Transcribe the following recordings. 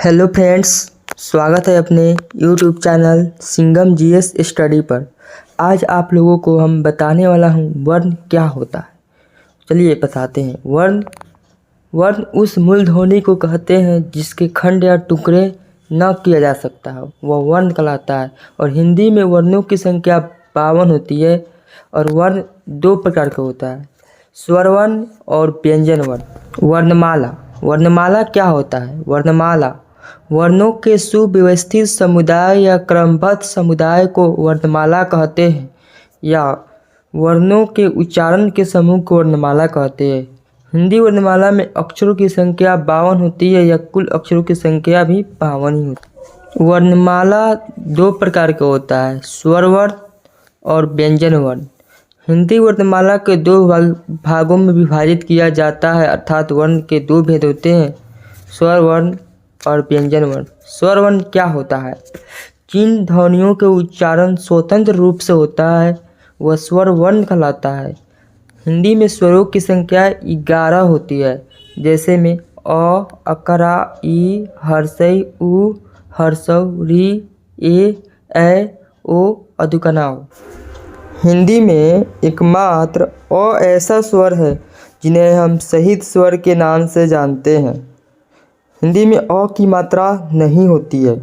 Hello friends, स्वागत है अपने YouTube channel Singham GS study पर। आज आप लोगों को हम बताने वाला हूँ वर्ण क्या होता है। चलिए बताते हैं। वर्ण उस मूलध्वनि को कहते हैं जिसके खंड या टुकड़े न किया जा सकता है, वह वर्ण कहलाता है। और हिंदी में वर्णों की संख्या 52 होती है। और वर्ण दो प्रकार का होता है, स्वर वर्ण और व्यंजन वर्ण। वर्णमाला क्या होता है? वर्णमाला वर्णों के सुव्यवस्थित समुदाय या क्रमबद्ध समुदाय को वर्णमाला कहते हैं, या वर्णों के उच्चारण के समूह को वर्णमाला कहते हैं। हिंदी वर्णमाला में अक्षरों की संख्या 52 होती है, या कुल अक्षरों की संख्या भी 52 ही होती है। वर्णमाला दो प्रकार का होता है, स्वर वर्ण और व्यंजन वर्ण। हिंदी वर्णमाला के दो भागों में विभाजित किया जाता है, अर्थात वर्ण के दो भेद होते हैं, स्वर वर्ण और व्यंजन वर्ण। स्वर वर्ण क्या होता है? जिन ध्वनियों के उच्चारण स्वतंत्र रूप से होता है वह स्वर वर्ण कहलाता है। हिंदी में स्वरों की संख्या 11 होती है, जैसे में अ, अकरा, ई, हर्षई, उ, हर्षौ, री, ए, ओ, अदुकनाव। हिंदी में एकमात्र अ ऐसा स्वर है जिन्हें हम सहित स्वर के नाम से जानते हैं। हिंदी में अ की मात्रा नहीं होती है।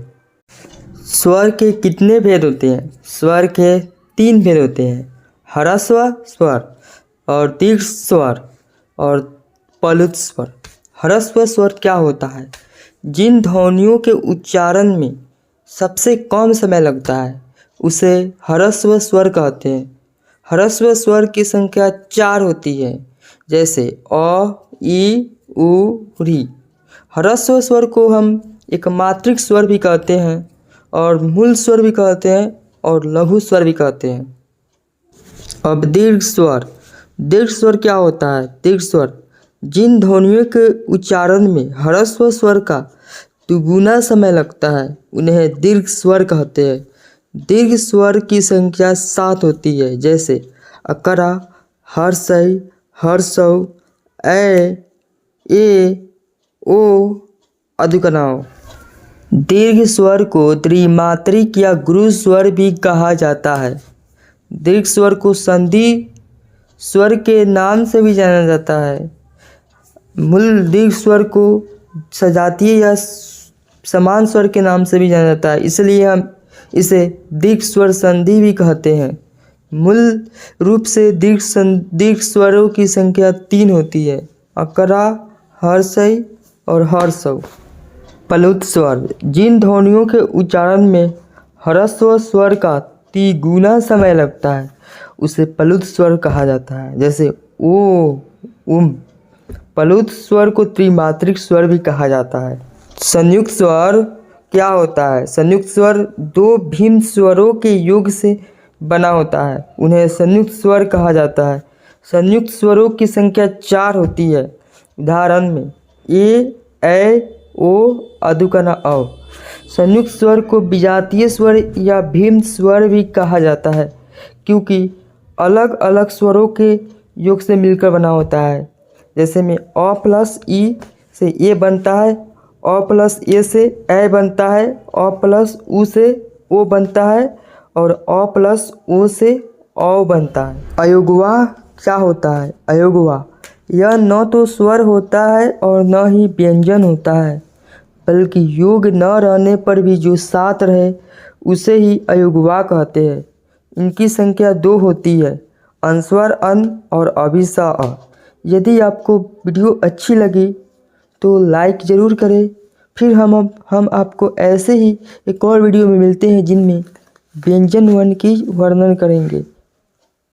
स्वर के कितने भेद होते हैं? स्वर के 3 भेद होते हैं, ह्रस्व स्वर और दीर्घ स्वर और प्लुत स्वर। ह्रस्व स्वर क्या होता है? जिन ध्वनियों के उच्चारण में सबसे कम समय लगता है उसे ह्रस्व स्वर कहते हैं। ह्रस्व स्वर की संख्या 4 होती है, जैसे अ, ई, उ, री। ह्रस्व स्वर को हम एक मात्रिक स्वर भी कहते हैं, और मूल स्वर भी कहते हैं, और लघु स्वर भी कहते हैं। अब दीर्घ स्वर क्या होता है? दीर्घ स्वर जिन ध्वनियों के उच्चारण में ह्रस्व स्वर का दुगुना समय लगता है उन्हें दीर्घ स्वर कहते हैं। दीर्घ स्वर की संख्या 7 होती है, जैसे अकरा, हर्षई, हर्षौ, ए, ओ, अदुकनाव। दीर्घ स्वर को द्विमात्रिक या गुरु स्वर भी कहा जाता है। दीर्घ स्वर को संधि स्वर के नाम से भी जाना जाता है। मूल दीर्घ स्वर को सजातीय या समान स्वर के नाम से भी जाना जाता है, इसलिए हम इसे दीर्घ स्वर संधि भी कहते हैं। मूल रूप से दीर्घ स्वरों की संख्या 3 होती है, अकरा, हर्षई और हर्षौ। प्लुत स्वर जिन ध्वनियों के उच्चारण में ह्रस्व स्वर का तिगुना समय लगता है उसे प्लुत स्वर कहा जाता है, जैसे ओ, उम। प्लुत स्वर को त्रिमात्रिक स्वर भी कहा जाता है। संयुक्त स्वर क्या होता है? संयुक्त स्वर दो भिन्न स्वरों के योग से बना होता है, उन्हें संयुक्त स्वर कहा जाता है। संयुक्त स्वरों की संख्या 4 होती है, उदाहरण में ए, ओ, अदुकना, औ। संयुक्त स्वर को विजातीय स्वर या भिन्न स्वर भी कहा जाता है, क्योंकि अलग अलग स्वरों के योग से मिलकर बना होता है। जैसे में अ प्लस ई से ए बनता है, अ प्लस ए से ए बनता है, अ प्लस उ से ओ बनता है, और अ प्लस ओ से औ बनता है। अयोगवा क्या होता है? अयोगवा यह न तो स्वर होता है और न ही व्यंजन होता है, बल्कि योग न रहने पर भी जो साथ रहे उसे ही अयोगवा कहते हैं। इनकी संख्या 2 होती है, अनुस्वर अन और अभिसा अ। यदि आपको वीडियो अच्छी लगी तो लाइक ज़रूर करें। फिर हम आपको ऐसे ही एक और वीडियो में मिलते हैं जिनमें व्यंजन वर्ण की वर्णन करेंगे।